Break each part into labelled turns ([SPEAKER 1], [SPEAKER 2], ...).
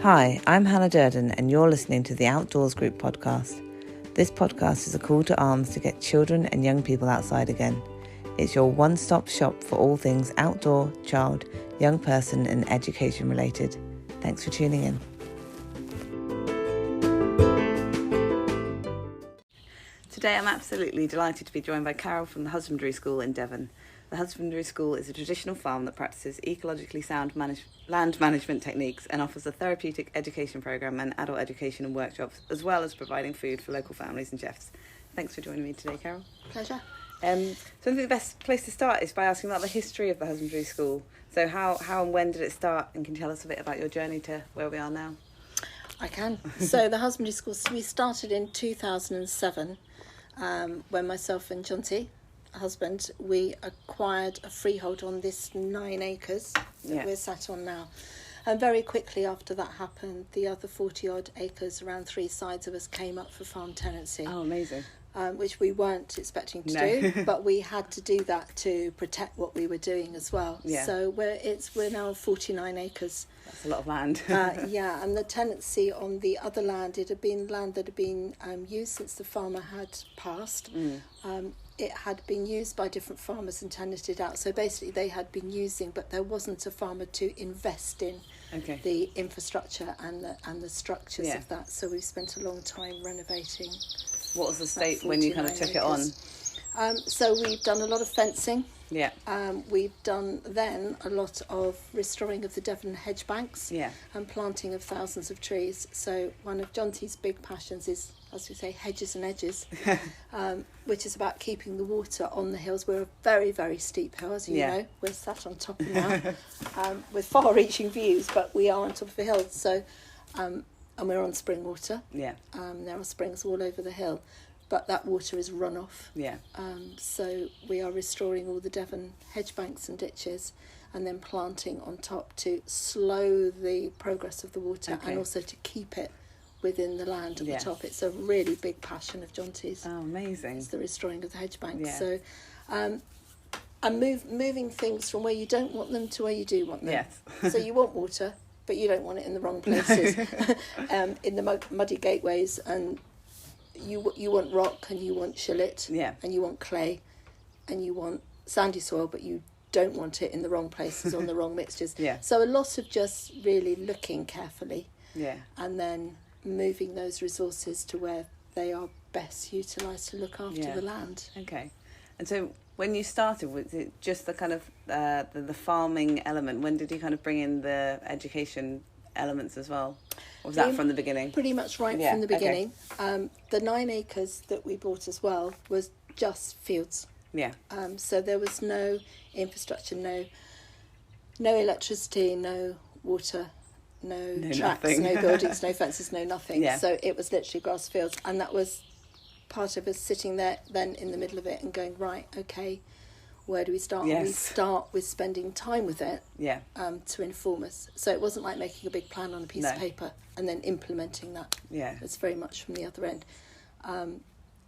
[SPEAKER 1] Hi, I'm Hannah Durden and you're listening to the Outdoors Group podcast. This podcast is a call to arms to get children and young people outside again. It's your one-stop shop for all things outdoor, child, young person and education related. Thanks for tuning in. Today I'm absolutely delighted to be joined by Carol from the Husbandry School in Devon. The Husbandry School is a traditional farm that practices ecologically sound land management techniques and offers a therapeutic education programme and adult education and workshops, as well as providing food for local families and chefs. Thanks for joining me today, Carol.
[SPEAKER 2] Pleasure.
[SPEAKER 1] So I think the best place to start is by asking about the history of the Husbandry School. So how and when did it start, and can you tell us a bit about your journey to where we are now?
[SPEAKER 2] I can. So the Husbandry School, we started in 2007 when myself and Jonty, husband, we acquired a freehold on this 9 acres that we're sat on now. And very quickly after that happened, the other 40 odd acres around 3 sides of us came up for farm tenancy.
[SPEAKER 1] Oh, amazing.
[SPEAKER 2] Which we weren't expecting to do, but we had to do that to protect what we were doing as well.
[SPEAKER 1] Yeah.
[SPEAKER 2] So we're now 49 acres.
[SPEAKER 1] That's a lot of land.
[SPEAKER 2] And the tenancy on the other land, it had been land that had been used since the farmer had passed. It had been used by different farmers and tenanted out. So basically they had been using, but there wasn't a farmer to invest in the infrastructure and the structures of that. So we've spent a long time renovating.
[SPEAKER 1] What was the state when you kind of took
[SPEAKER 2] acres.
[SPEAKER 1] It on?
[SPEAKER 2] So we've done a lot of fencing.
[SPEAKER 1] Yeah.
[SPEAKER 2] We've done then a lot of restoring of the Devon hedge banks and planting of thousands of trees. So one of Jonty's big passions is, as we say, hedges and edges, which is about keeping the water on the hills. We're a very, very steep hill, as you know. We're sat on top now with far-reaching views, but we are on top of a hill. So, and we're on spring water. Yeah. There are springs all over the hill, but that water is runoff. Yeah. So we are restoring all the Devon hedge banks and ditches and then planting on top to slow the progress of the water and also to keep it within the land at the top. It's a really big passion of Jonty's.
[SPEAKER 1] Oh, amazing. It's
[SPEAKER 2] the restoring of the hedge banks.
[SPEAKER 1] Yeah.
[SPEAKER 2] So and moving things from where you don't want them to where you do want them. Yes. So you want water, but you don't want it in the wrong places. In the muddy gateways, and you want rock and you want shillet and you want clay and you want sandy soil, but you don't want it in the wrong places on the wrong mixtures. So a lot of just really looking carefully and then moving those resources to where they are best utilised to look after the land. Okay.
[SPEAKER 1] And so when you started, was it just the kind of the farming element? When did you kind of bring in the education elements as well? Or was that from the beginning?
[SPEAKER 2] Pretty much from the beginning. The 9 acres that we bought as well was just fields. Yeah. So there was no infrastructure, no electricity, no water, no tracks, no buildings, no fences, no nothing. Yeah. So it was literally grass fields, and that was part of us sitting there then in the middle of it and going, right, okay, where do we start? Yes. And we start with spending time with it to inform us. So it wasn't like making a big plan on a piece of paper and then implementing that. Yeah. It's very much from the other end.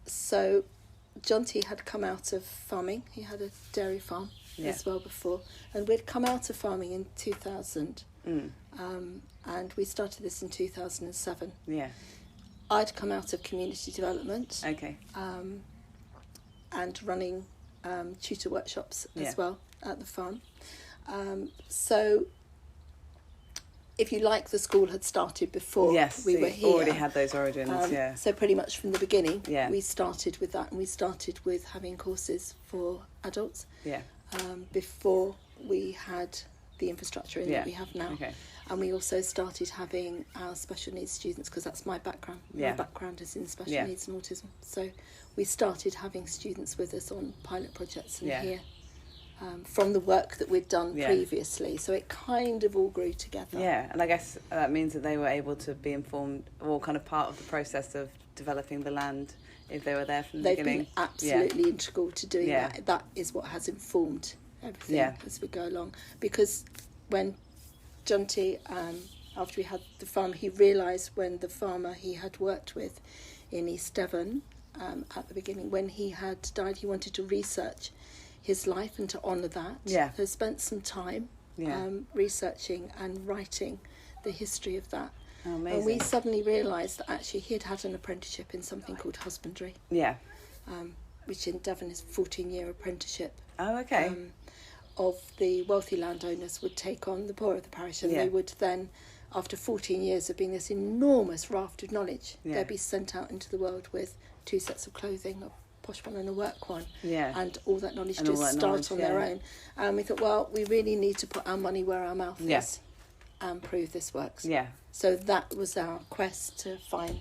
[SPEAKER 2] So Jonty had come out of farming. He had a dairy farm as well before. And we'd come out of farming in 2000. And we started this in 2007. Yeah. I'd come out of community development. Okay. And running tutor workshops as well at the farm. So if you like, the school had started before we were here.
[SPEAKER 1] Already had those origins,
[SPEAKER 2] So pretty much from the beginning, we started with that, and we started with having courses for adults before we had the infrastructure in that we have now. Okay. And we also started having our special needs students, because that's my background. My background is in special needs and autism. So we started having students with us on pilot projects and here from the work that we'd done previously. So it kind of all grew together.
[SPEAKER 1] Yeah, and I guess that means that they were able to be informed, or kind of part of the process of developing the land if they were there from the beginning.
[SPEAKER 2] They've been absolutely integral to doing that. That is what has informed everything as we go along. Because when Jonty, after we had the farm, he realised when the farmer he had worked with in East Devon at the beginning, when he had died, he wanted to research his life and to honour that. Yeah. So spent some time researching and writing the history of that.
[SPEAKER 1] Oh, amazing.
[SPEAKER 2] And we suddenly realised that actually he had had an apprenticeship in something called husbandry.
[SPEAKER 1] Yeah.
[SPEAKER 2] Which in Devon is a 14-year apprenticeship.
[SPEAKER 1] Oh, okay.
[SPEAKER 2] Of the wealthy landowners would take on the poor of the parish, and they would then, after 14 years of being this enormous raft of knowledge, they'd be sent out into the world with 2 sets of clothing, a posh one and a work one, and all that knowledge to start on their own. And we thought, well, we really need to put our money where our mouth is and prove this works. Yeah. So that was our quest to find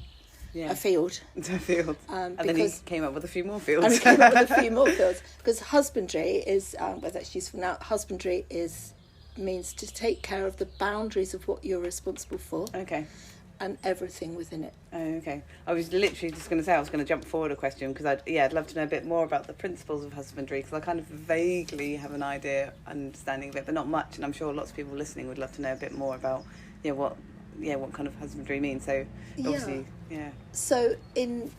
[SPEAKER 2] a field.
[SPEAKER 1] A field. And then he came up with a few more fields.
[SPEAKER 2] And we came up with a few more fields. Because husbandry is, whether that's useful now, husbandry means to take care of the boundaries of what you're responsible for.
[SPEAKER 1] Okay.
[SPEAKER 2] And everything within it.
[SPEAKER 1] Oh, okay. I was literally just going to say, I was going to jump forward a question, because I'd love to know a bit more about the principles of husbandry, because I kind of vaguely have an understanding of it, but not much, and I'm sure lots of people listening would love to know a bit more about what kind of husbandry means. So obviously,
[SPEAKER 2] So in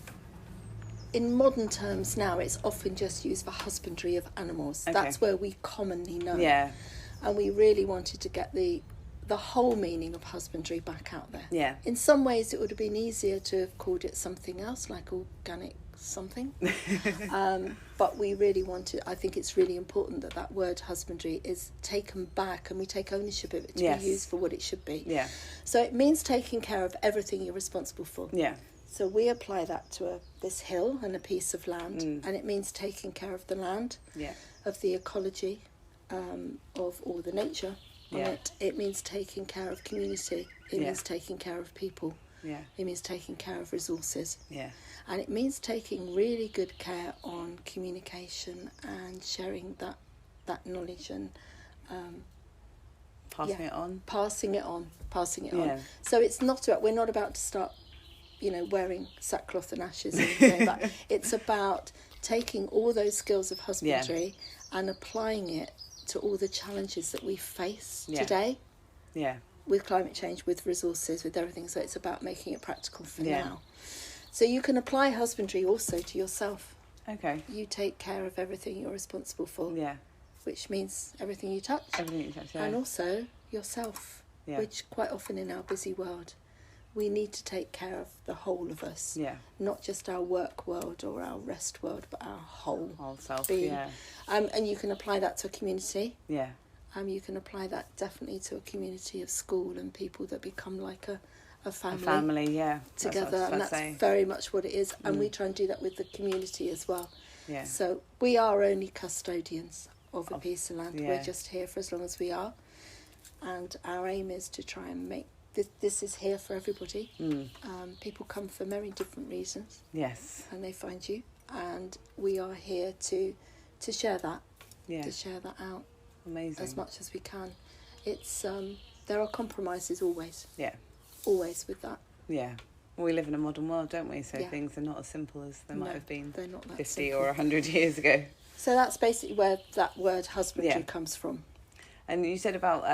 [SPEAKER 2] modern terms now, it's often just used for husbandry of animals. Okay. That's where we commonly know. Yeah. And we really wanted to get the whole meaning of husbandry back out there. Yeah. In some ways, it would have been easier to have called it something else, like organic something. But we really I think it's really important that word husbandry is taken back and we take ownership of it to be used for what it should be. Yeah. So it means taking care of everything you're responsible for. Yeah. So we apply that to this hill and a piece of land, and it means taking care of the land, of the ecology, of all the nature. It means taking care of community. It means taking care of people. Yeah. It means taking care of resources. Yeah. And it means taking really good care on communication and sharing that knowledge and
[SPEAKER 1] passing it on.
[SPEAKER 2] Passing it on. So it's not about, we're not about to start, wearing sackcloth and ashes and going back. It's about taking all those skills of husbandry and applying it to all the challenges that we face today. Yeah. With climate change, with resources, with everything. So it's about making it practical for now. So you can apply husbandry also to yourself. Okay. You take care of everything you're responsible for. Yeah. Which means everything you touch. Everything you touch, And also yourself. Yeah. Which quite often in our busy world, we need to take care of the whole of us. Yeah. Not just our work world or our rest world, but our whole
[SPEAKER 1] self
[SPEAKER 2] being. Yeah. And you can apply that to a community. Yeah. You can apply that definitely to a community of school and people that become like a family. A family, yeah. Together, and that's very much what it is. And we try and do that with the community as well. Yeah. So we are only custodians of a piece of land. Yeah. We're just here for as long as we are. And our aim is to try and make this is here for everybody. People come for many different reasons. Yes. And they find you. And we are here to share that. Yeah. To share that out. Amazing. As much as we can. It's there are compromises always. Yeah. Always with that. Yeah. Well, we live in a modern world, don't we? So things are not as simple as they might have been 50 simple. Or 100 years ago. So that's basically where that word husbandry comes from. And you said about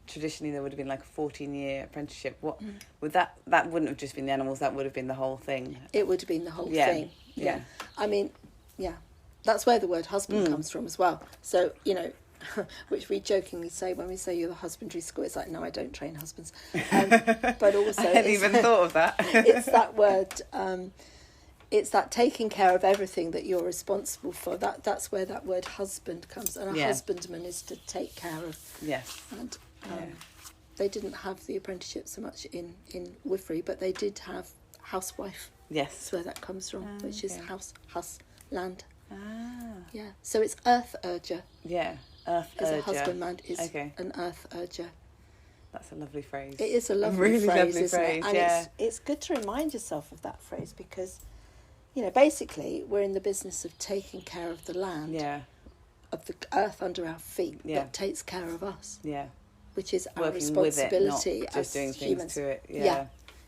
[SPEAKER 2] traditionally there would have been like a 14-year apprenticeship. What would that wouldn't have just been the animals, that would have been the whole thing. It would have been the whole thing. Yeah. I mean, that's where the word husband comes from as well. So, which we jokingly say when we say you're the husbandry school, it's like, no, I don't train husbands. But also, I hadn't even thought of that. It's that word. It's that taking care of everything that you're responsible for. That's where that word husband comes, and a husbandman is to take care of. Yes. And they didn't have the apprenticeship so much in Wiffery, but they did have housewife. Yes. That's where that comes from, which is house, land. Ah. Yeah. So it's earth urger. Yeah. Earth urger. A husbandman is an earth urger. That's a lovely phrase. It is a lovely phrase, isn't it? And it's good to remind yourself of that phrase because, basically we're in the business of taking care of the land, of the earth under our feet that takes care of us, which is our responsibility with it, not just doing humans. Things to it.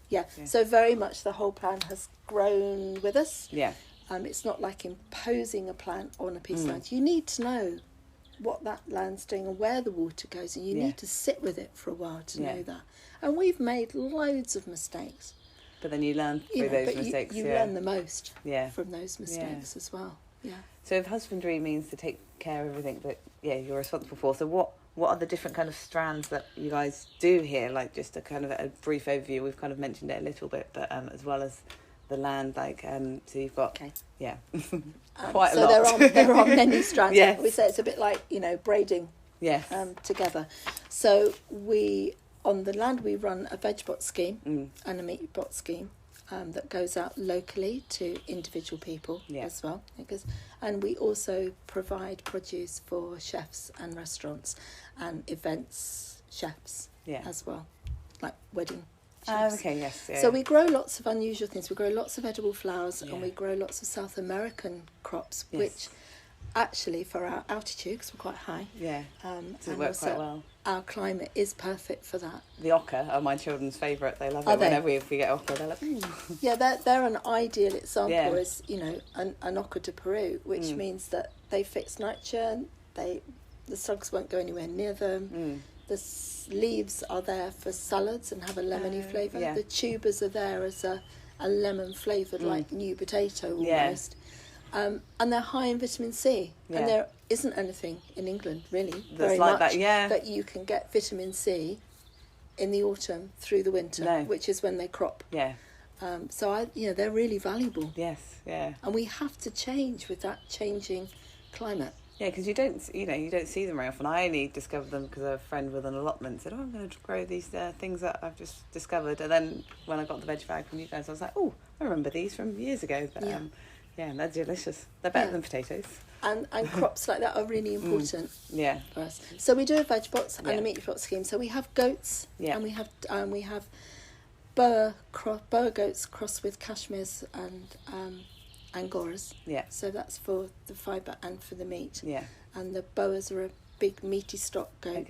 [SPEAKER 2] Yeah. So very much the whole plan has grown with us. Yeah. It's not like imposing a plan on a piece of land. You need to know what that land's doing and where the water goes, and you need to sit with it for a while to know that. And we've made loads of mistakes. But then you learn through those mistakes. You learn the most from those mistakes as well. Yeah. So if husbandry means to take care of everything that you're responsible for, so what
[SPEAKER 1] what are the different kind of strands that you guys do here? Like just a kind of a brief overview. We've kind of mentioned it a little bit, but as well as the land, like so you've got quite a lot.
[SPEAKER 2] So there are many strands.
[SPEAKER 1] Yes.
[SPEAKER 2] We say it's a bit like braiding.
[SPEAKER 1] Yes.
[SPEAKER 2] Together. So on the land we run a veg bot scheme and a meat bot scheme that goes out locally to individual people as well. And we also provide produce for chefs and restaurants and events chefs as well, like wedding chefs.
[SPEAKER 1] Okay, yes. Yeah.
[SPEAKER 2] So we grow lots of unusual things. We grow lots of edible flowers and we grow lots of South American crops, which actually for our altitude, because we're quite high,
[SPEAKER 1] so it works quite well.
[SPEAKER 2] Our climate is perfect for that.
[SPEAKER 1] The oca are my children's favourite. They love it. Whenever we get oca, they're like,
[SPEAKER 2] Yeah, they're an ideal example. Is an oca de Peru, which means that they fix nitrogen. The slugs won't go anywhere near them. The leaves are there for salads and have a lemony flavour. The tubers are there as a lemon flavoured, like new potato almost. And they're high in vitamin C, and there isn't anything in England really that you can get vitamin C in the autumn through the winter, which is when they crop. So they're really valuable.
[SPEAKER 1] Yes, yeah.
[SPEAKER 2] And we have to change with that changing climate.
[SPEAKER 1] Yeah, because you don't see them very often. I only discovered them because a friend with an allotment said, I'm going to grow these things that I've just discovered. And then when I got the veg bag from you guys, I was like, oh, I remember these from years ago. But they're delicious. They're better than potatoes. And
[SPEAKER 2] crops like that are really important for us. So we do a veg box and a meat bot scheme. So we have goats and we have Boer goats crossed with Kashmirs and Angoras. So that's for the fibre and for the meat. And the Boers are a big meaty stock goat.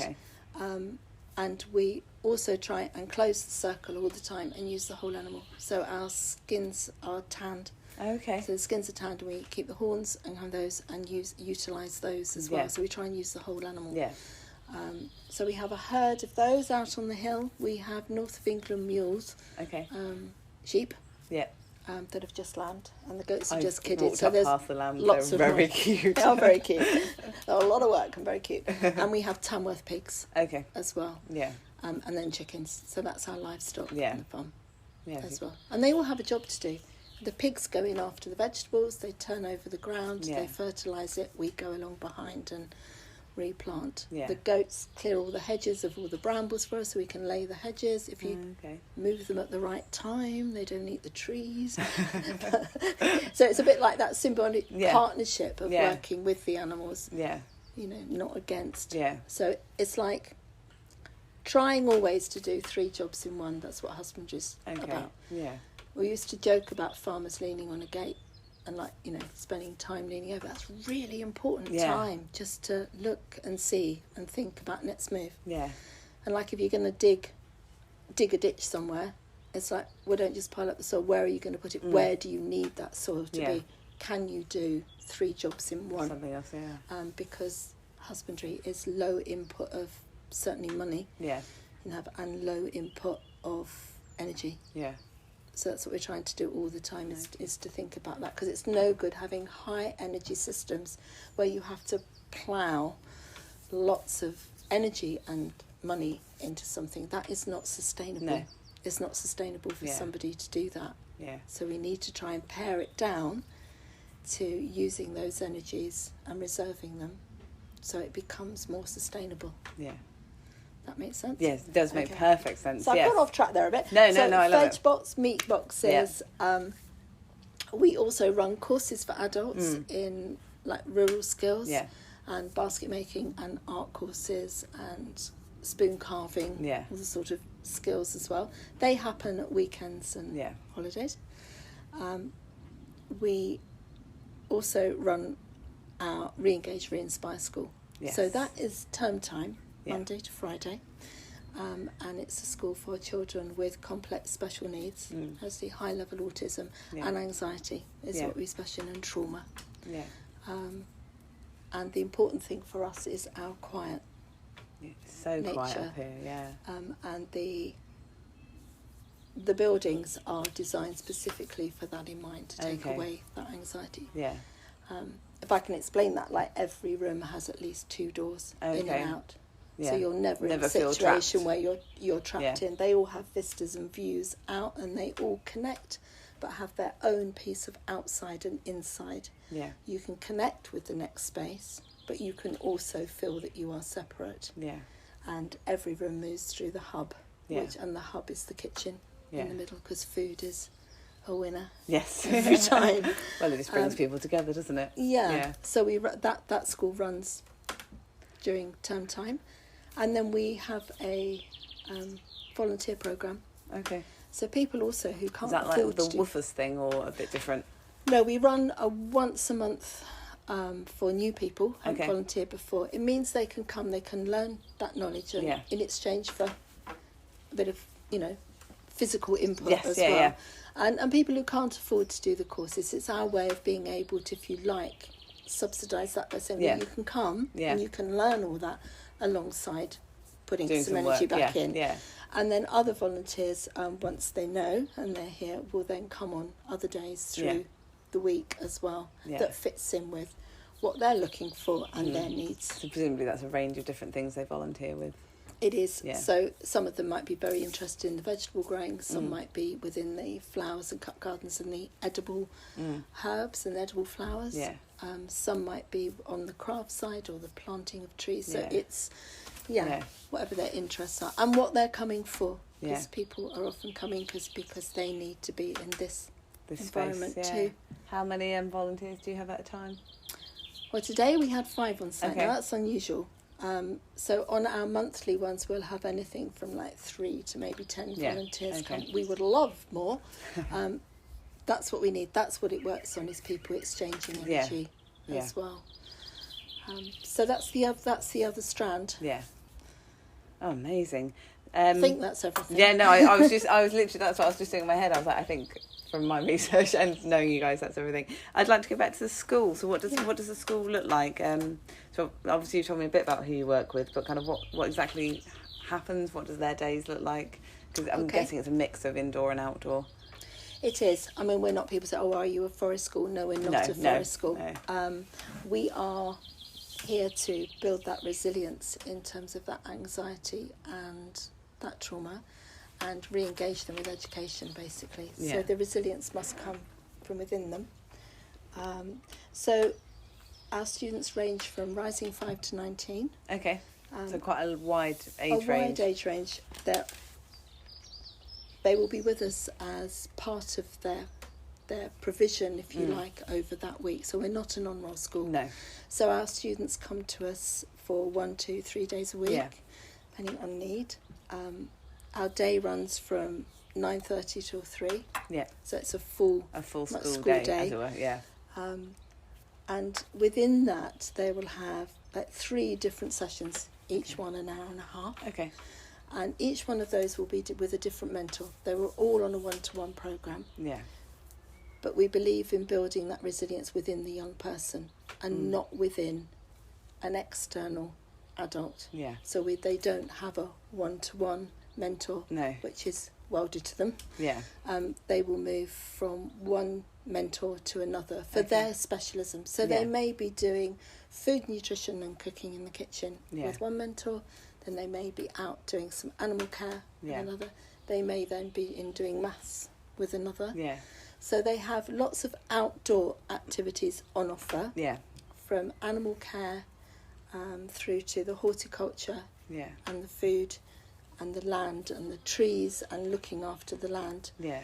[SPEAKER 2] And we also try and close the circle all the time and use the whole animal. So our skins are tanned. So the skins are tanned, and we keep the horns and have those and utilise those as well. So we try and use the whole animal. So we have a herd of those out on the hill. We have North of England mules. Sheep. That have just lambed, and the goats are just kidded. So there's
[SPEAKER 1] past the lambs.
[SPEAKER 2] Lots
[SPEAKER 1] They're
[SPEAKER 2] of
[SPEAKER 1] very cute.
[SPEAKER 2] They are very cute. They're a lot of work and very cute. And we have Tamworth pigs. As well. And then chickens. So that's our livestock on the farm. As well. And they all have a job to do. The pigs go in after the vegetables. They turn over the ground. They fertilise it. We go along behind and replant. The goats clear all the hedges of all the brambles for us so we can lay the hedges. If you move them at the right time, they don't eat the trees. So it's a bit like that symbiotic partnership of working with the animals, not against. So it's like trying always to do 3 jobs in one. That's what husbandry's about. We used to joke about farmers leaning on a gate and spending time leaning over. That's really important time just to look and see and think about next move. And like if you're going to dig a ditch somewhere, it's like, well, don't just pile up the soil. Where are you going to put it? Where do you need that soil to be? Can you do 3 jobs in one?
[SPEAKER 1] Something else,
[SPEAKER 2] because husbandry is low input of certainly money. And low input of energy. So that's what we're trying to do all the time is to think about that, because it's no good having high energy systems where you have to plough lots of energy and money into something. That is not sustainable. It's not sustainable for somebody to do that. So we need to try and pare it down to using those energies and reserving them so it becomes more sustainable. That makes sense?
[SPEAKER 1] Yes, it does make perfect sense.
[SPEAKER 2] So I've gone off track there a bit.
[SPEAKER 1] No, I love it.
[SPEAKER 2] Veg box, meat boxes. We also run courses for adults in rural skills and basket making and art courses and spoon carving, all the sort of skills as well. They happen at weekends and holidays. We also run our Re-Engage, Re-Inspire school. So that is term time. Monday to Friday, and it's a school for children with complex special needs, mostly high-level autism and anxiety is what we special in, and trauma. And the important thing for us is our quiet
[SPEAKER 1] so
[SPEAKER 2] nature.
[SPEAKER 1] Quiet up here,
[SPEAKER 2] and the buildings are designed specifically for that in mind, to take away that anxiety. If I can explain that, every room has at least 2 doors in and out. So you're never in a situation where you're trapped in. They all have vistas and views out, and they all connect, but have their own piece of outside and inside.
[SPEAKER 1] Yeah.
[SPEAKER 2] You can connect with the next space, but you can also feel that you are separate.
[SPEAKER 1] Yeah.
[SPEAKER 2] And every room moves through the hub, and the hub is the kitchen in the middle, because food is a winner.
[SPEAKER 1] Yes.
[SPEAKER 2] Every time.
[SPEAKER 1] Well, it just brings people together, doesn't it?
[SPEAKER 2] Yeah. So that school runs during term time, and then we have a volunteer program.
[SPEAKER 1] Okay.
[SPEAKER 2] So people also who can't afford
[SPEAKER 1] to... Is that like the woofers thing, or a bit different?
[SPEAKER 2] No, we run a once a month for new people who haven't volunteered before. It means they can come, they can learn that knowledge, and in exchange for a bit of, physical input as well. Yeah. And people who can't afford to do the courses, it's our way of being able to, if you like, subsidise that by saying, well, you can come and you can learn all that alongside putting some energy back in. Yeah. And then other volunteers, once they know and they're here, will then come on other days through the week as well, that fits in with what they're looking for and their needs.
[SPEAKER 1] So presumably that's a range of different things they volunteer with.
[SPEAKER 2] It is. Yeah. So some of them might be very interested in the vegetable growing, some might be within the flowers and cup gardens and the edible herbs and edible flowers. Yeah. Some might be on the craft side or the planting of trees. So it's, whatever their interests are and what they're coming for. Because people are often coming because they need to be in this environment space, too.
[SPEAKER 1] How many volunteers do you have at a time?
[SPEAKER 2] Well, today we had 5 on site. Now that's unusual. So on our monthly ones, we'll have anything from like 3 to maybe 10 volunteers come. We would love more. That's what we need. That's what it works on, is people exchanging energy as well. So that's the other strand.
[SPEAKER 1] Yeah. Oh, amazing.
[SPEAKER 2] I think that's everything.
[SPEAKER 1] Yeah, no, I was literally, that's what I was just doing in my head. I was like, I think from my research and knowing you guys, that's everything. I'd like to go back to the school. So what does the school look like? So obviously you told me a bit about who you work with, but kind of what exactly happens? What does their days look like? Because I'm guessing it's a mix of indoor and outdoor.
[SPEAKER 2] It is. I mean, we're not people say, oh, are you a forest school? No, we're not a forest school. No. We are here to build that resilience in terms of that anxiety and that trauma, and re-engage them with education, basically. Yeah. So the resilience must come from within them. So our students range from Rising 5 to 19.
[SPEAKER 1] Okay. So quite a wide age range.
[SPEAKER 2] A wide age range. They will be with us as part of their provision, if you like, over that week. So we're not a non-role school. No. So our students come to us for 1, 2, 3 days a week, depending on need. Our day runs from 9:30 till 3. Yeah. So it's a full school day, as it were. Yeah. And within that, they will have 3 different sessions, each one an hour and a half. Okay. And each one of those will be with a different mentor. They were all on a one-to-one program. Yeah. But we believe in building that resilience within the young person and not within an external adult. Yeah. So they don't have a one-to-one mentor, which is welded to them. Yeah. They will move from one mentor to another for their specialism. So they may be doing food, nutrition and cooking in the kitchen with one mentor. Then they may be out doing some animal care with another. They may then be in doing maths with another. Yeah. So they have lots of outdoor activities on offer. Yeah. From animal care through to the horticulture and the food and the land and the trees and looking after the land. Yeah.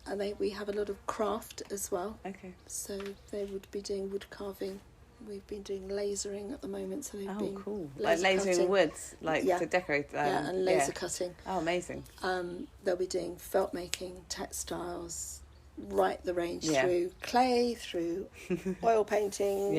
[SPEAKER 2] And we have a lot of craft as well. Okay. So they would be doing wood carving. We've been doing lasering at the moment, so they've been
[SPEAKER 1] cool. Like lasering woods, to decorate.
[SPEAKER 2] And laser cutting.
[SPEAKER 1] Oh, amazing.
[SPEAKER 2] They'll be doing felt making, textiles, right the range through clay, through oil painting,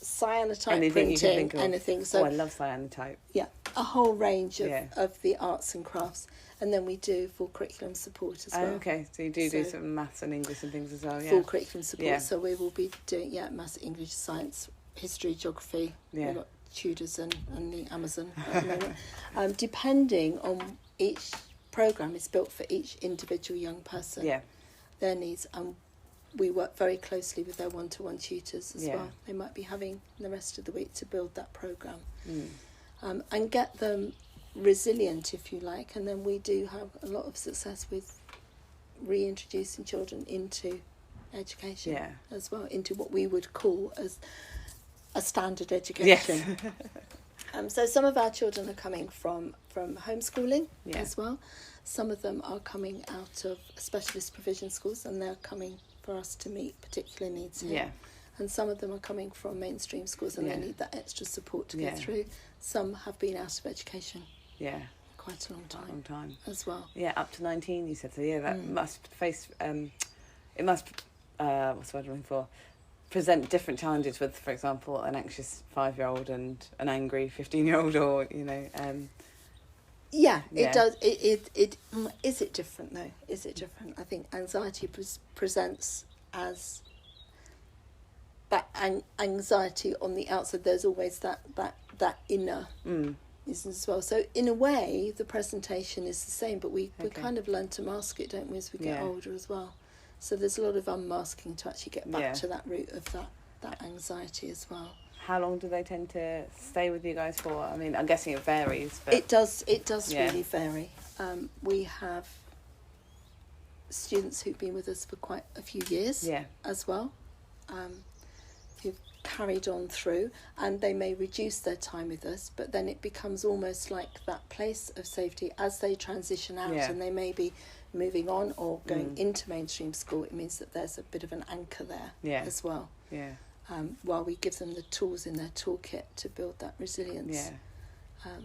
[SPEAKER 2] cyanotype
[SPEAKER 1] anything
[SPEAKER 2] printing,
[SPEAKER 1] you can think of.
[SPEAKER 2] Anything. So
[SPEAKER 1] I love cyanotype.
[SPEAKER 2] Yeah, a whole range of the arts and crafts. And then we do full curriculum support as well.
[SPEAKER 1] Oh, okay, so you do some maths and English and things as well,
[SPEAKER 2] Full curriculum support, so we will be doing, maths, English, science, history, geography. Yeah. We've got Tudors and the Amazon at the moment. Depending on each programme is built for each individual young person, their needs. And we work very closely with their one-to-one tutors as well. They might be having the rest of the week to build that programme. and get them resilient, if you like. And then we do have a lot of success with reintroducing children into education as well, into what we would call as a standard education. Yes. So some of our children are coming from homeschooling as well. Some of them are coming out of specialist provision schools, and they're coming for us to meet particular needs here. And some of them are coming from mainstream schools, and they need that extra support to get through. Some have been out of education quite a long time as well. Yeah,
[SPEAKER 1] up to 19, you said. So that must face, it must, what's the word I'm looking for? Present different challenges with, for example, an anxious 5-year-old and an angry 15-year-old, or, you know...
[SPEAKER 2] it does. It is it different though? Is it different? I think anxiety presents as that anxiety on the outside. There's always that inner as well. So in a way, the presentation is the same, but we kind of learn to mask it, don't we, as we get older as well. So there's a lot of unmasking to actually get back to that root of that anxiety as well.
[SPEAKER 1] How long do they tend to stay with you guys for? I mean, I'm guessing it varies. But
[SPEAKER 2] it does really vary. We have students who've been with us for quite a few years as well, who've carried on through, and they may reduce their time with us, but then it becomes almost like that place of safety as they transition out, and they may be moving on or going into mainstream school. It means that there's a bit of an anchor there as well. While we give them the tools in their toolkit to build that resilience,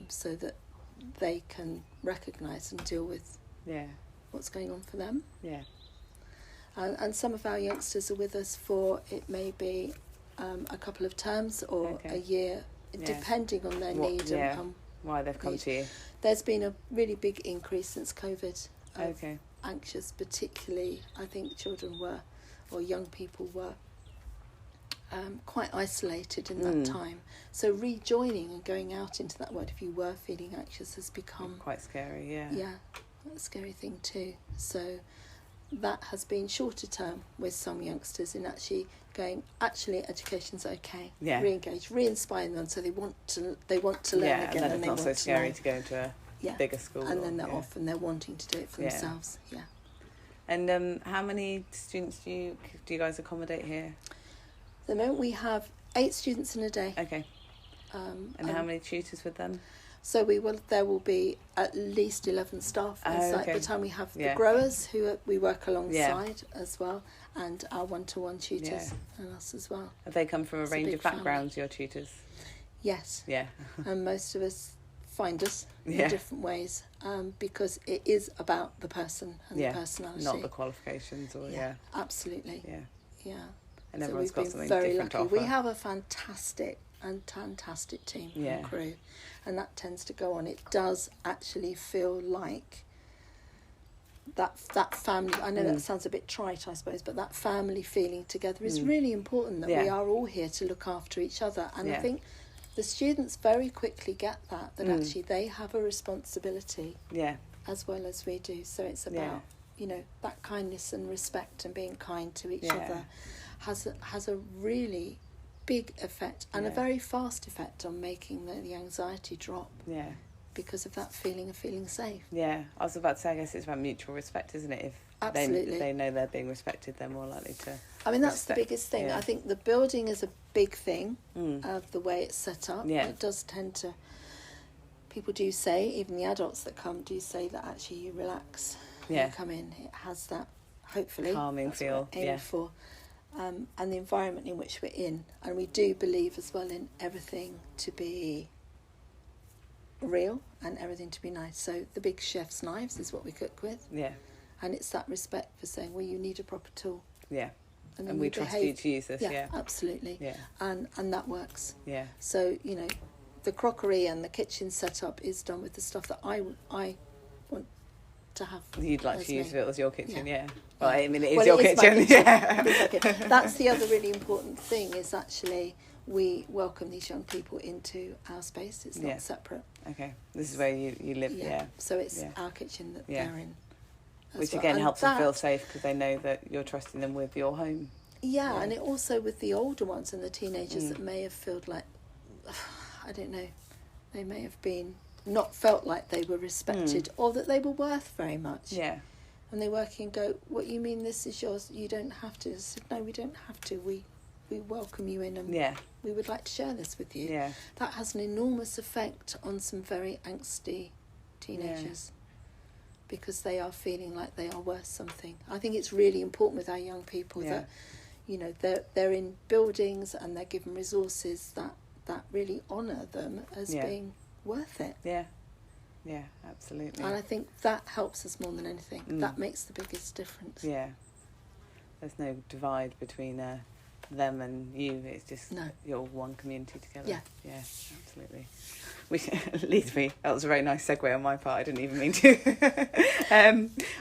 [SPEAKER 2] so that they can recognise and deal with what's going on for them. And some of our youngsters are with us for, it may be a couple of terms or a year, depending on their need and
[SPEAKER 1] why they've come to you.
[SPEAKER 2] There's been a really big increase since COVID of anxious, particularly. I think children were, or young people were, quite isolated in that time. So rejoining and going out into that world, if you were feeling anxious, has become
[SPEAKER 1] quite scary. Yeah,
[SPEAKER 2] a scary thing too. So that has been shorter term with some youngsters in actually going, actually education's okay. Re-engage, re-inspire them, so they want to learn again,
[SPEAKER 1] and then it's not so scary to go into a bigger school,
[SPEAKER 2] and then they're off and they're wanting to do it for themselves.
[SPEAKER 1] And how many students do you guys accommodate here?
[SPEAKER 2] At the moment we have 8 students in a day.
[SPEAKER 1] And how many tutors with them?
[SPEAKER 2] So there will be at least 11 staff on site. By the time we have the growers who we work alongside as well, and our one-to-one tutors and us as well.
[SPEAKER 1] Have they come from a range of backgrounds, your tutors?
[SPEAKER 2] Yes. And most of us find us in different ways, because it is about the person and the personality,
[SPEAKER 1] not the qualifications. Or
[SPEAKER 2] absolutely.
[SPEAKER 1] And everyone's got something
[SPEAKER 2] very
[SPEAKER 1] different
[SPEAKER 2] lucky.
[SPEAKER 1] to offer.
[SPEAKER 2] We have a fantastic team and crew, and that tends to go on. It does actually feel like that family. I know that sounds a bit trite, I suppose, but that family feeling together is really important, that we are all here to look after each other. And I think the students very quickly get that actually they have a responsibility as well as we do. So it's about that kindness and respect and being kind to each other has a really big effect and a very fast effect on making the anxiety drop. Because of that feeling of feeling safe. I
[SPEAKER 1] was about to say, I guess it's about mutual respect, isn't it? If they know they're being respected, they're more likely to.
[SPEAKER 2] I mean, that's the biggest thing. I think the building is a big thing of the way it's set up. It does tend to. People do say, even the adults that come do say that actually you relax when you come in. It has that, hopefully,
[SPEAKER 1] calming feel.
[SPEAKER 2] For. And the environment in which we're in, and we do believe as well in everything to be real and everything to be nice. So the big chef's knives is what we cook with, and it's that respect for saying, well, you need a proper tool, and
[SPEAKER 1] we trust you to use this.
[SPEAKER 2] Absolutely, and that works. So the crockery and the kitchen setup is done with the stuff that I want to have.
[SPEAKER 1] You'd like to use if it was your kitchen. Well, I mean, it is your kitchen.
[SPEAKER 2] That's the other really important thing, is actually we welcome these young people into our space. It's not separate.
[SPEAKER 1] This is where you live.
[SPEAKER 2] So it's our kitchen that they're in,
[SPEAKER 1] which again helps them feel safe, because they know that you're trusting them with your home.
[SPEAKER 2] And it also, with the older ones and the teenagers that may have felt like, I don't know, they may have been not felt like they were respected or that they were worth very much.
[SPEAKER 1] Yeah.
[SPEAKER 2] And they work and go, what, you mean this is yours? You don't have to. I said, no, we don't have to. We welcome you in, and we would like to share this with you.
[SPEAKER 1] Yeah.
[SPEAKER 2] That has an enormous effect on some very angsty teenagers because they are feeling like they are worth something. I think it's really important with our young people that, you know, they're in buildings and they're given resources that really honour them as being worth it.
[SPEAKER 1] Yeah. Yeah, absolutely.
[SPEAKER 2] And I think that helps us more than anything. That makes the biggest difference. Yeah.
[SPEAKER 1] There's no divide between them and you. It's just you're one community together.
[SPEAKER 2] Yeah.
[SPEAKER 1] Yeah, absolutely. Which leads me, that was a very nice segue on my part. I didn't even mean to.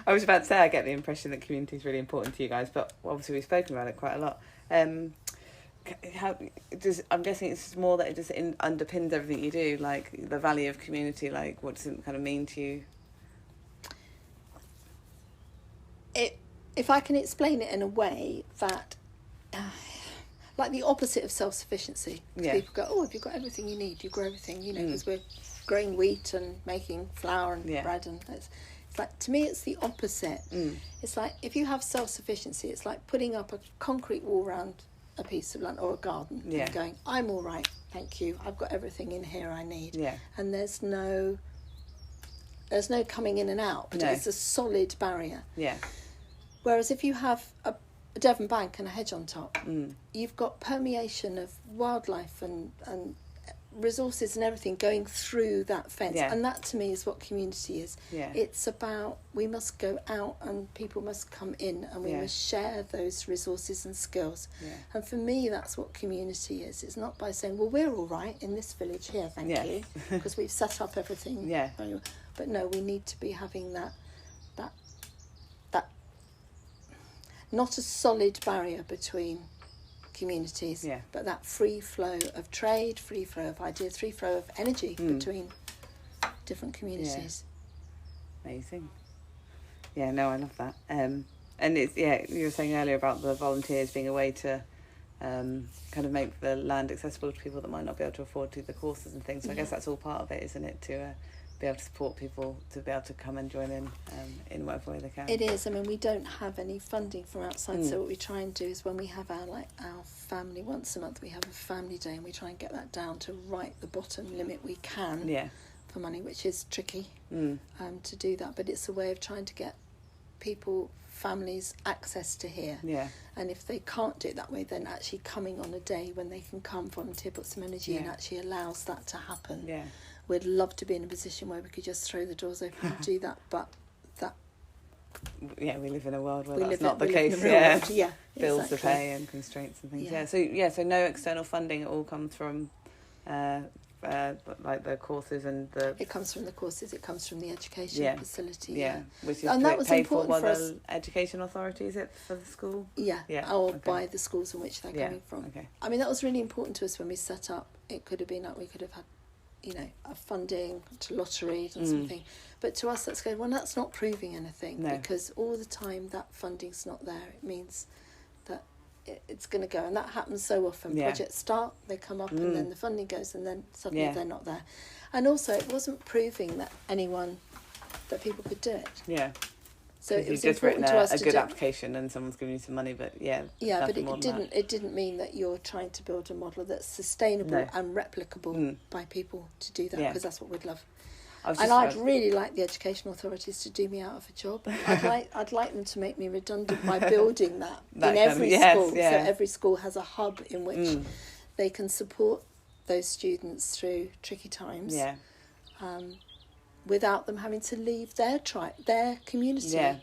[SPEAKER 1] I was about to say I get the impression that community is really important to you guys, but obviously we've spoken about it quite a lot. I'm guessing it's more that it just underpins everything you do, like the value of community. Like, what does it kind of mean to you?
[SPEAKER 2] If I can explain it in a way that, like the opposite of self-sufficiency. People go, oh, if you've got everything you need, you grow everything, you know, because we're growing wheat and making flour and bread, and it's like, to me, it's the opposite. It's like, if you have self-sufficiency, it's like putting up a concrete wall around a piece of land or a garden and going, I'm all right, thank you, I've got everything in here I need, and there's no coming in and out, but it's a solid barrier. Whereas if you have a Devon bank and a hedge on top, you've got permeation of wildlife and resources and everything going through that fence, and that to me is what community is. It's about, we must go out and people must come in, and we must share those resources and skills, and for me that's what community is. It's not by saying, well, we're all right in this village here, thank you, because we've set up everything, but no, we need to be having that not a solid barrier between communities, but that free flow of trade, free flow of ideas, free flow of energy between different communities.
[SPEAKER 1] Amazing. Yeah, no, I love that. And it's, you were saying earlier about the volunteers being a way to kind of make the land accessible to people that might not be able to afford to do the courses and things. So I guess that's all part of it, isn't it, to be able to support people to be able to come and join in whatever way they can.
[SPEAKER 2] It is. I mean, we don't have any funding from outside, so what we try and do is when we have our family once a month, we have a family day, and we try and get that down to right the bottom limit we can for money, which is tricky to do that, but it's a way of trying to get people, families, access to here. And if they can't do it that way, then actually coming on a day when they can come, volunteer, put some energy in, actually allows that to happen. We'd love to be in a position where we could just throw the doors open and do that, but
[SPEAKER 1] we live in a world where that's not the case. Bills to pay and constraints and things. So no external funding. It all comes from like the courses and the.
[SPEAKER 2] It comes from the courses. It comes from the education facility.
[SPEAKER 1] Which is that was paid for by the education authority. Is it for the school? By the schools in which they're coming from. I mean, that was really important to us when we set up. It could have been like we could have had, you know, a funding to lottery and something, but to us that's good. Well, that's not proving anything, because all the time that funding's not there, it means that it's going to go, and that happens so often. Projects start, they come up, and then the funding goes, and then suddenly they're not there. And also, it wasn't proving that people could do it. So it was important to us to do a good application, and someone's giving you some money, but
[SPEAKER 2] but it didn't mean that you're trying to build a model that's sustainable and replicable by people to do that, because that's what we'd love. I'd really like the education authorities to do me out of a job. I'd like them to make me redundant by building that in every school. So every school has a hub in which they can support those students through tricky times. Without them having to leave their community,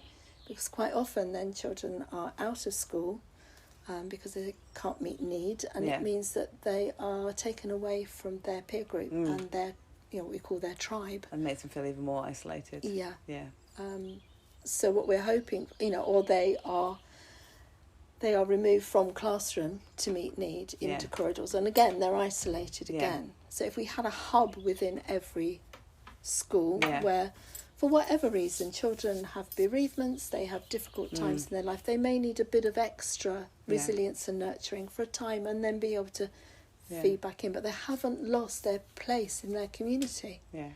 [SPEAKER 2] because quite often then children are out of school because they can't meet need, and it means that they are taken away from their peer group and their, what we call their tribe,
[SPEAKER 1] and makes them feel even more isolated.
[SPEAKER 2] So what we're hoping, or they are removed from classroom to meet need into corridors, and again they're isolated again. So if we had a hub within every school where, for whatever reason, children have bereavements, they have difficult times in their life, they may need a bit of extra resilience and nurturing for a time, and then be able to feedback in, but they haven't lost their place in their community.
[SPEAKER 1] Yeah.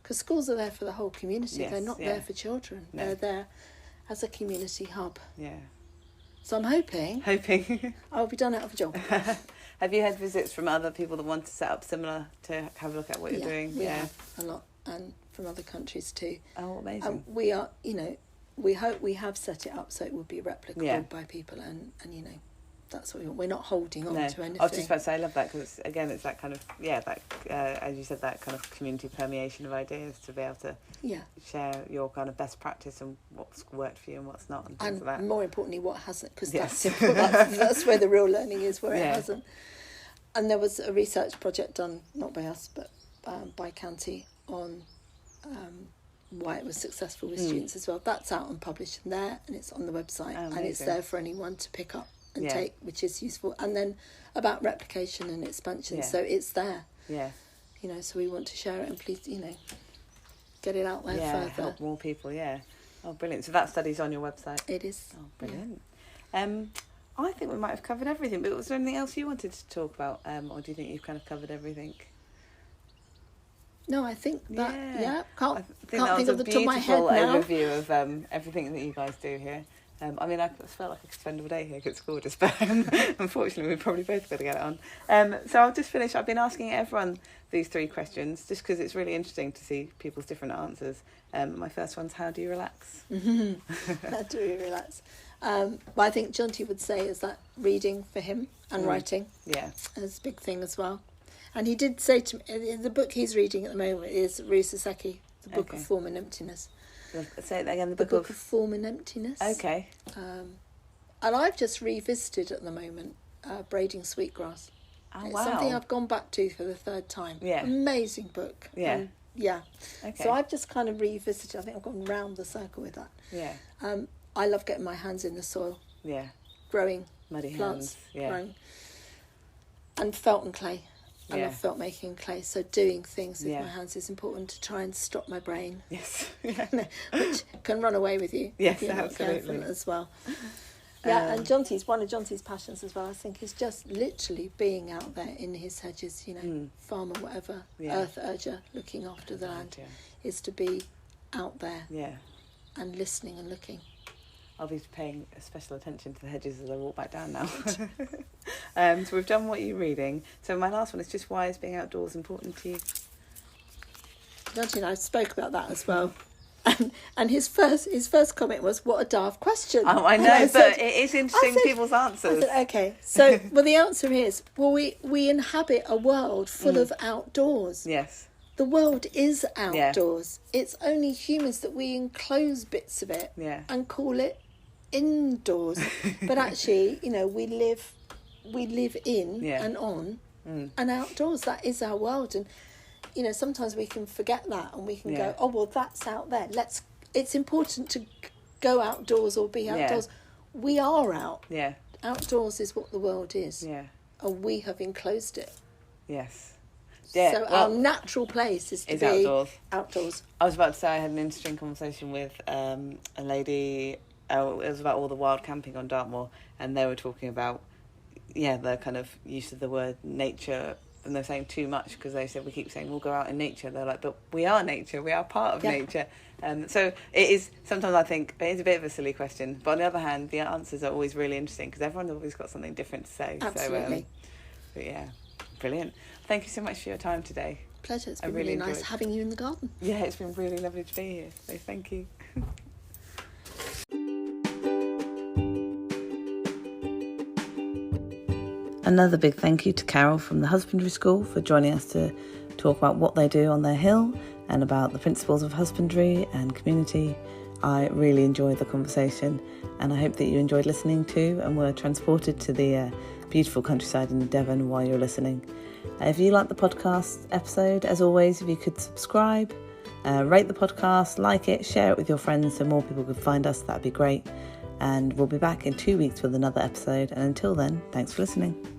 [SPEAKER 2] Because schools are there for the whole community.
[SPEAKER 1] Yes,
[SPEAKER 2] They're not there for children.
[SPEAKER 1] No.
[SPEAKER 2] They're there as a community hub.
[SPEAKER 1] Yeah.
[SPEAKER 2] So I'm hoping I'll be done out of a job.
[SPEAKER 1] Have you had visits from other people that want to set up similar to have a look at what you're doing?
[SPEAKER 2] We have a lot, and from other countries too.
[SPEAKER 1] Oh, amazing.
[SPEAKER 2] We are, we hope we have set it up so it will be replicable by people, and that's what we want. We're not holding on to anything.
[SPEAKER 1] I was just about to say, I love that, because again, it's that kind of, that, as you said, that kind of community permeation of ideas, to be able to share your kind of best practice and what's worked for you and what's not, and things like that.
[SPEAKER 2] More importantly, what hasn't, because that's where the real learning is, where it hasn't. And there was a research project done, not by us, but by County, on why it was successful with students as well. That's out and published there, and it's on the website, and it's there for anyone to pick up and take, which is useful. And then about replication and expansion, so it's there. Yeah. So we want to share it, and please, get it out there further.
[SPEAKER 1] Help more people, Oh, brilliant. So that study's on your website?
[SPEAKER 2] It is.
[SPEAKER 1] Oh, brilliant. I think we might have covered everything, but was there anything else you wanted to talk about, or do you think you've kind of covered everything?
[SPEAKER 2] No, I think that, can't think
[SPEAKER 1] of
[SPEAKER 2] the top of my head now.
[SPEAKER 1] Overview of everything that you guys do here. I felt like I could spend all day here at school, but unfortunately we're probably both going to get it on. So I'll just finish. I've been asking everyone these 3 questions just because it's really interesting to see people's different answers. My first one's, how do you relax?
[SPEAKER 2] How do you relax? Well, I think Jonty would say is that reading for him and writing is a big thing as well. And he did say to me, the book he's reading at the moment is Rusaseki, The Book of Form and Emptiness.
[SPEAKER 1] Say it again,
[SPEAKER 2] the book of Form and Emptiness.
[SPEAKER 1] Okay.
[SPEAKER 2] And I've just revisited at the moment Braiding Sweetgrass.
[SPEAKER 1] Oh,
[SPEAKER 2] it's
[SPEAKER 1] wow.
[SPEAKER 2] something I've gone back to for the 3rd time.
[SPEAKER 1] Yeah.
[SPEAKER 2] Amazing book.
[SPEAKER 1] Yeah.
[SPEAKER 2] Okay. So I've just kind of revisited. I think I've gone round the circle with that.
[SPEAKER 1] Yeah.
[SPEAKER 2] I love getting my hands in the soil.
[SPEAKER 1] Yeah.
[SPEAKER 2] Growing
[SPEAKER 1] muddy
[SPEAKER 2] plants.
[SPEAKER 1] Hands. Yeah.
[SPEAKER 2] Growing. And felt and clay. I love felt making and clay. So doing things with my hands is important to try and stop my brain.
[SPEAKER 1] Yes.
[SPEAKER 2] Which can run away with you.
[SPEAKER 1] Yes,
[SPEAKER 2] if you're not
[SPEAKER 1] absolutely.
[SPEAKER 2] careful as well. Yeah, and one of Jonty's passions as well, I think, is just literally being out there in his hedges, farm or whatever, earth urger, looking after the land, is to be out there and listening and looking.
[SPEAKER 1] I'll be paying special attention to the hedges as I walk back down now. So we've done what you're reading. So my last one is just, why is being outdoors important to you?
[SPEAKER 2] Jonty and I spoke about that as well. And his first comment was, "What a daft question."
[SPEAKER 1] Oh, I know, but it is interesting people's answers.
[SPEAKER 2] I said, okay, so the answer is, we inhabit a world full of outdoors.
[SPEAKER 1] Yes.
[SPEAKER 2] The world is outdoors. It's only humans that we enclose bits of it and call it indoors. But actually, we live in and on and outdoors. That is our world. And sometimes we can forget that, and we can go, oh, well, that's out there. It's important to go outdoors or be outdoors. We are out. Yeah. Outdoors is what the world is. Yeah. And we have enclosed it.
[SPEAKER 1] Yes.
[SPEAKER 2] Yeah. So our natural place is to be outdoors.
[SPEAKER 1] I was about to say, I had an interesting conversation with a lady. It was about all the wild camping on Dartmoor, and they were talking about the kind of use of the word nature. And they're saying too much, because they said, we keep saying we'll go out in nature. They're like, but we are nature. We are part of nature. So it is, sometimes I think it is a bit of a silly question. But on the other hand, the answers are always really interesting, because everyone's always got something different to say.
[SPEAKER 2] Absolutely.
[SPEAKER 1] But brilliant. Thank you so much for your time today.
[SPEAKER 2] Pleasure. It's been really nice having you in the garden.
[SPEAKER 1] Yeah, it's been really lovely to be here. So thank you. Another big thank you to Carol from the Husbandry School for joining us to talk about what they do on their hill and about the principles of husbandry and community. I really enjoyed the conversation, and I hope that you enjoyed listening too and were transported to the beautiful countryside in Devon while you're listening. If you like the podcast episode, as always, if you could subscribe, rate the podcast, like it, share it with your friends so more people could find us, that'd be great. And we'll be back in 2 weeks with another episode. And until then, thanks for listening.